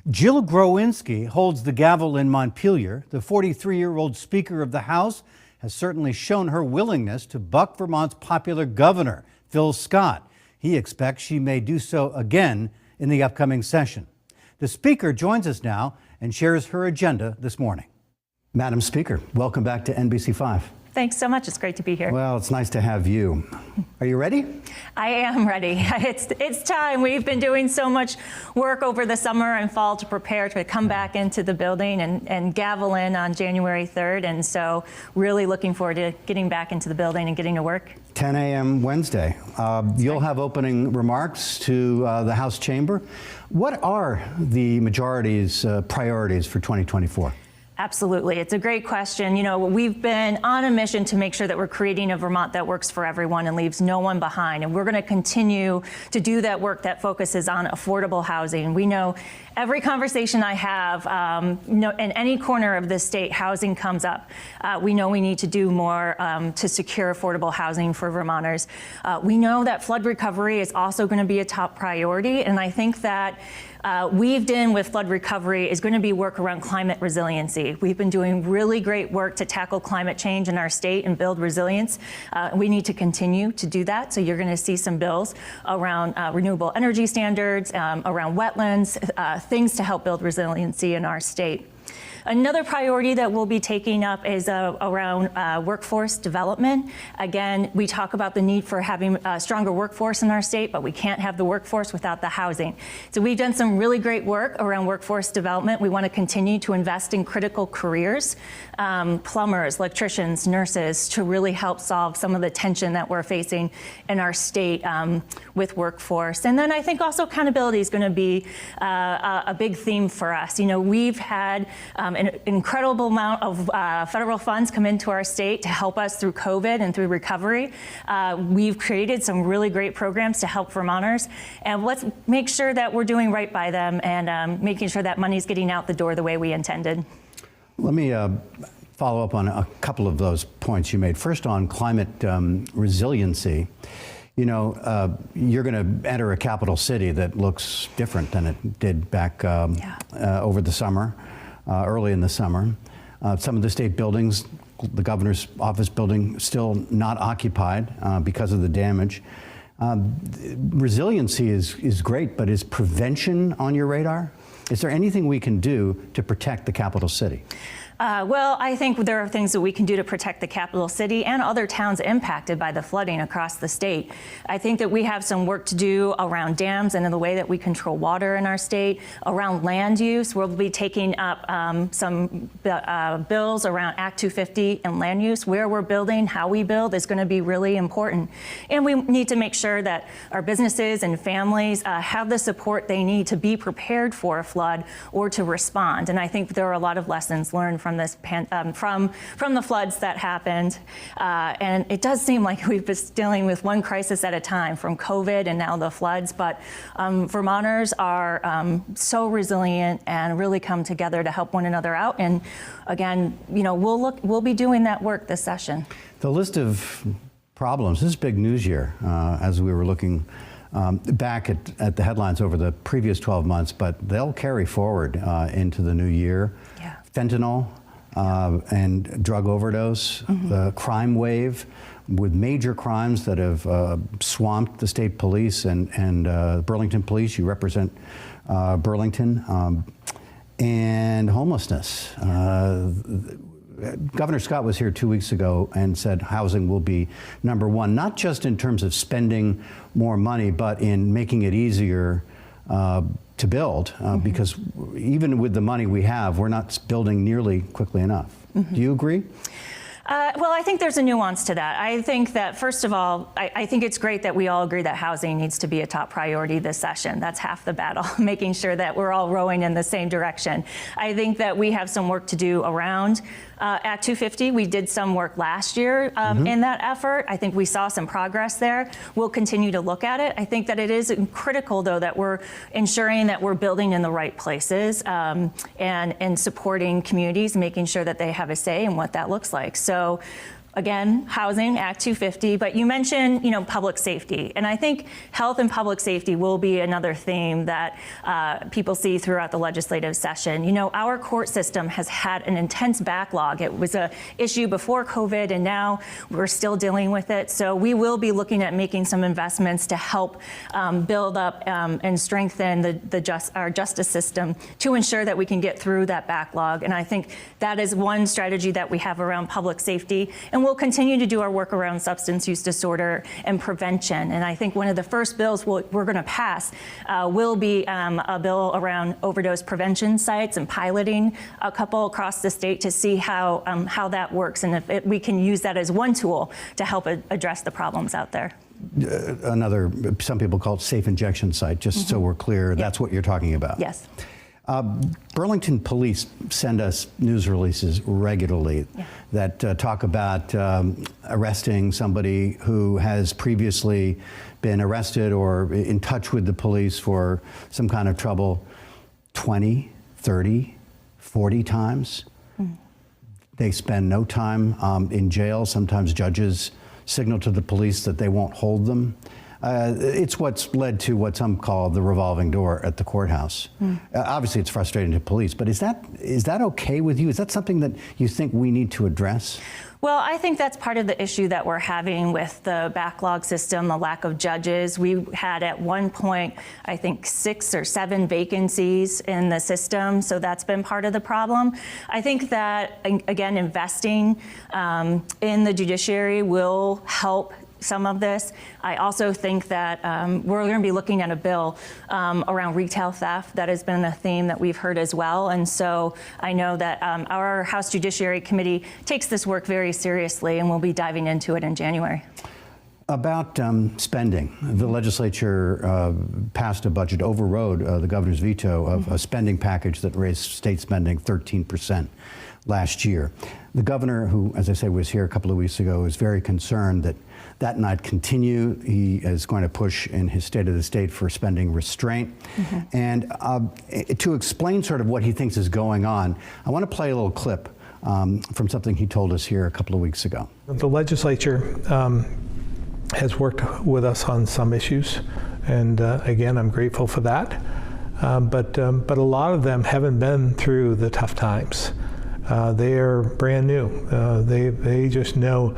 Jill Growinski holds the gavel in Montpelier. The 43-year-old Speaker of the House has certainly shown her willingness to buck Vermont's popular governor, Phil Scott. He expects she may do so again in the upcoming session. The Speaker joins us now and shares her agenda this morning. Madam Speaker, welcome back to NBC5. Thanks so much. It's great to be here. Well, it's nice to have you. Are you ready? I am ready. It's time. We've been doing so much work over the summer and fall to prepare to come back into the building and gavel in on January 3rd. And so really looking forward to getting back into the building and getting to work. 10 a.m. Wednesday. You'll have opening remarks to the House chamber. What are the majority's priorities for 2024? Absolutely. It's a great question. You know, we've been on a mission to make sure that we're creating a Vermont that works for everyone and leaves no one behind. And we're going to continue to do that work that focuses on affordable housing. We know every conversation I have, in any corner of the state, housing comes up. We know we need to do more to secure affordable housing for Vermonters. We know that flood recovery is also going to be a top priority. And I think that weaved in with flood recovery is going to be work around climate resiliency. We've been doing really great work to tackle climate change in our state and build resilience. We need to continue to do that. So you're going to see some bills around renewable energy standards, around wetlands, things to help build resiliency in our state. Another priority that we'll be taking up is around workforce development. Again, we talk about the need for having a stronger workforce in our state, but we can't have the workforce without the housing. So we've done some really great work around workforce development. We want to continue to invest in critical careers, plumbers, electricians, nurses, to really help solve some of the tension that we're facing in our state with workforce. And then I think also accountability is going to be a big theme for us. You know, we've had an incredible amount of federal funds come into our state to help us through COVID and through recovery. We've created some really great programs to help Vermonters, and let's make sure that we're doing right by them and making sure that money's getting out the door the way we intended. Let me follow up on a couple of those points you made. First, on climate resiliency. You know, you're going to enter a capital city that looks different than it did back over the summer. Early in the summer. Some of the state buildings, the governor's office building, still not occupied because of the damage. Resiliency is great, but is prevention on your radar? Is there anything we can do to protect the capital city? Well, I think there are things that we can do to protect the capital city and other towns impacted by the flooding across the state. I think that we have some work to do around dams and in the way that we control water in our state, around land use. We'll be taking up some bills around Act 250 and land use. Where we're building, how we build is going to be really important. And we need to make sure that our businesses and families have the support they need to be prepared for a flood or to respond. And I think there are a lot of lessons learned from this from the floods that happened, and it does seem like we've been dealing with one crisis at a time, from COVID and now the floods. But Vermonters are so resilient and really come together to help one another out. And again, you know, we'll be doing that work this session. The list of problems. This is big news year, as we were looking back at the headlines over the previous 12 months, but they'll carry forward into the new year. Yeah. Fentanyl and drug overdose, the crime wave with major crimes that have swamped the state police and Burlington Police. You represent Burlington, and homelessness. Governor Scott was here 2 weeks ago and said housing will be number one, not just in terms of spending more money, but in making it easier to build, because even with the money we have, we're not building nearly quickly enough. Do you agree? Well, I think there's a nuance to that. I think that, first of all, I think it's great that we all agree that housing needs to be a top priority this session. That's half the battle, making sure that we're all rowing in the same direction. I think that we have some work to do around Act 250. We did some work last year in that effort. I think we saw some progress there. We'll continue to look at it. I think that it is critical, though, that we're ensuring that we're building in the right places and supporting communities, making sure that they have a say in what that looks like. So again, Housing, Act 250, but you mentioned, public safety. And I think health and public safety will be another theme that people see throughout the legislative session. Our court system has had an intense backlog. It was an issue before COVID, and now we're still dealing with it. So we will be looking at making some investments to help build up and strengthen our justice system to ensure that we can get through that backlog. And I think that is one strategy that we have around public safety. And we'll continue to do our work around substance use disorder and prevention. And I think one of the first bills we're going to pass will be a bill around overdose prevention sites and piloting a couple across the state to see how that works, and if we can use that as one tool to help address the problems out there. Some people call it safe injection site, just so we're clear, that's what you're talking about. Yes. Burlington police send us news releases regularly that talk about arresting somebody who has previously been arrested or in touch with the police for some kind of trouble 20, 30, 40 times. They spend no time in jail. Sometimes judges signal to the police that they won't hold them. It's what's led to what some call the revolving door at the courthouse. Obviously, it's frustrating to police, but is that okay with you? Is that something that you think we need to address? Well, I think that's part of the issue that we're having with the backlog system, the lack of judges. We had at one point, I think, 6 or 7 vacancies in the system, so that's been part of the problem. I think that, again, investing in the judiciary will help some of this. I also think that we're going to be looking at a bill around retail theft. That has been a theme that we've heard as well. And so I know that our House Judiciary Committee takes this work very seriously, and we'll be diving into it in January. About spending, the legislature passed a budget, overrode the governor's veto of a spending package that raised state spending 13% last year. The governor, who, as I say, was here a couple of weeks ago, is very concerned that that not continue. He is going to push in his State of the State for spending restraint. And to explain sort of what he thinks is going on, I want to play a little clip from something he told us here a couple of weeks ago. The legislature has worked with us on some issues, and again, I'm grateful for that. But a lot of them haven't been through the tough times. They are brand new. They just know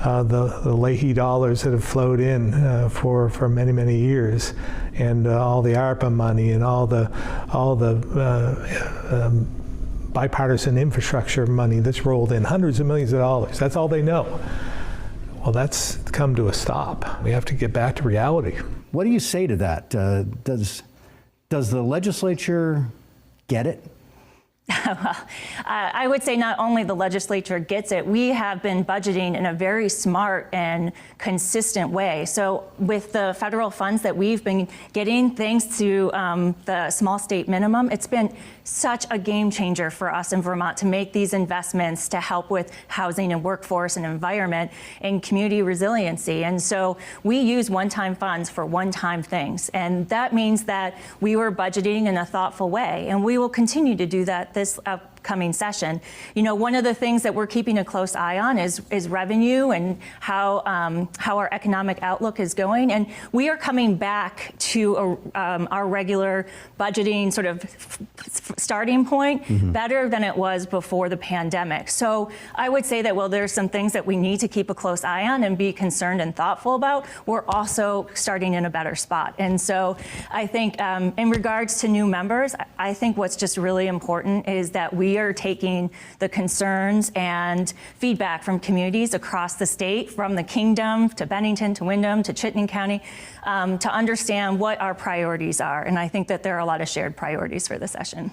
the Leahy dollars that have flowed in for many, many years, and all the ARPA money and all the bipartisan infrastructure money that's rolled in, hundreds of millions of dollars. That's all they know. Well, that's come to a stop. We have to get back to reality. What do you say to that? Does the legislature get it? Well, I would say not only the legislature gets it, we have been budgeting in a very smart and consistent way. So with the federal funds that we've been getting, thanks to the small state minimum, it's been such a game changer for us in Vermont to make these investments to help with housing and workforce and environment and community resiliency. And so we use one-time funds for one-time things. And that means that we were budgeting in a thoughtful way, and we will continue to do that this upcoming session. One of the things that we're keeping a close eye on is revenue and how our economic outlook is going. And we are coming back to our regular budgeting sort of starting point better than it was before the pandemic. So I would say that while there's some things that we need to keep a close eye on and be concerned and thoughtful about, we're also starting in a better spot. And so I think in regards to new members, I think what's just really important is that we are taking the concerns and feedback from communities across the state, from the Kingdom to Bennington to Windham to Chittenden County, to understand what our priorities are. And I think that there are a lot of shared priorities for the session.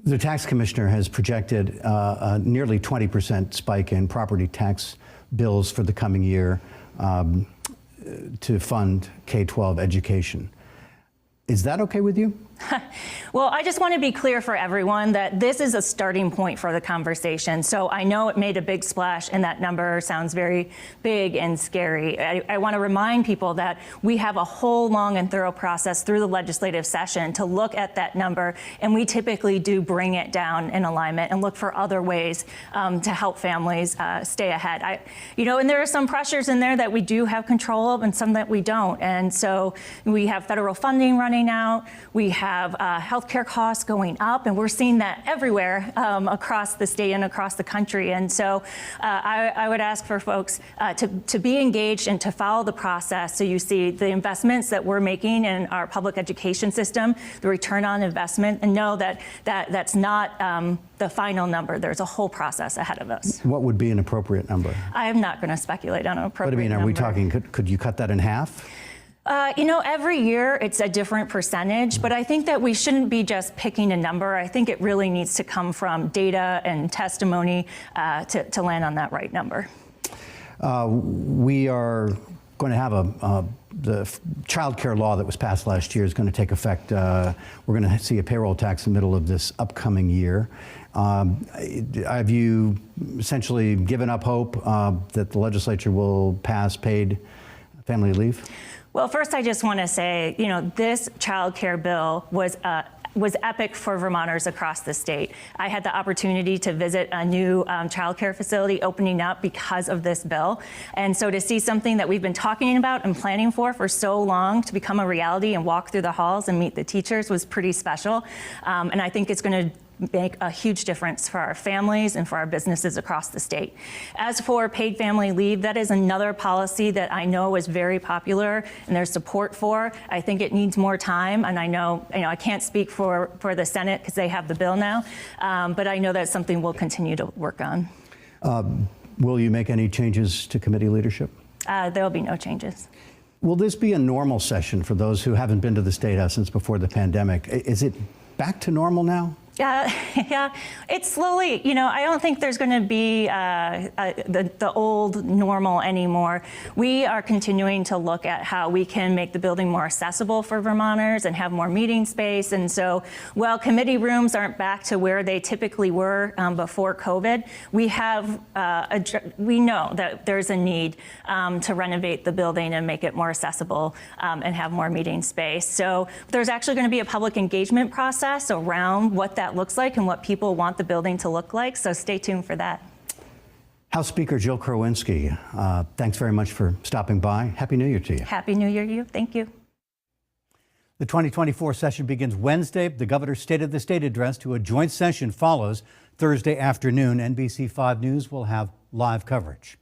The tax commissioner has projected a nearly 20% spike in property tax bills for the coming year to fund K-12 education. Is that okay with you? Well, I just want to be clear for everyone that this is a starting point for the conversation. So I know it made a big splash and that number sounds very big and scary. I want to remind people that we have a whole long and thorough process through the legislative session to look at that number, and we typically do bring it down in alignment and look for other ways to help families stay ahead. And there are some pressures in there that we do have control of and some that we don't. And so we have federal funding running out. We have healthcare costs going up, and we're seeing that everywhere across the state and across the country. And so I would ask for folks to be engaged and to follow the process so you see the investments that we're making in our public education system, the return on investment, and know that that's not the final number. There's a whole process ahead of us. What would be an appropriate number? I am not going to speculate on an appropriate But I mean, are number. we talking, could you cut that in half? Every year it's a different percentage, but I think that we shouldn't be just picking a number. I think it really needs to come from data and testimony to land on that right number. We are going to have the child care law that was passed last year is going to take effect. We're going to see a payroll tax in the middle of this upcoming year. Have you essentially given up hope that the legislature will pass paid family leave? Well, first, I just want to say, this child care bill was epic for Vermonters across the state. I had the opportunity to visit a new child care facility opening up because of this bill. And so to see something that we've been talking about and planning for so long to become a reality and walk through the halls and meet the teachers was pretty special. And I think it's going to make a huge difference for our families and for our businesses across the state. As for paid family leave, that is another policy that I know is very popular and there's support for. I think it needs more time, and I know I can't speak for the Senate because they have the bill now, but I know that's something we'll continue to work on. Will you make any changes to committee leadership? There will be no changes. Will this be a normal session for those who haven't been to the State House since before the pandemic? Is it back to normal now? Yeah, it's slowly, I don't think there's going to be the old normal anymore. We are continuing to look at how we can make the building more accessible for Vermonters and have more meeting space. And so while committee rooms aren't back to where they typically were before COVID, we know that there's a need to renovate the building and make it more accessible and have more meeting space. So there's actually going to be a public engagement process around what that looks like and what people want the building to look like. So stay tuned for that. House Speaker Jill Krowinski, thanks very much for stopping by. Happy New Year to you. Happy New Year to you. Thank you. The 2024 session begins Wednesday. The governor's State of the State address to a joint session follows Thursday afternoon. NBC5 News will have live coverage.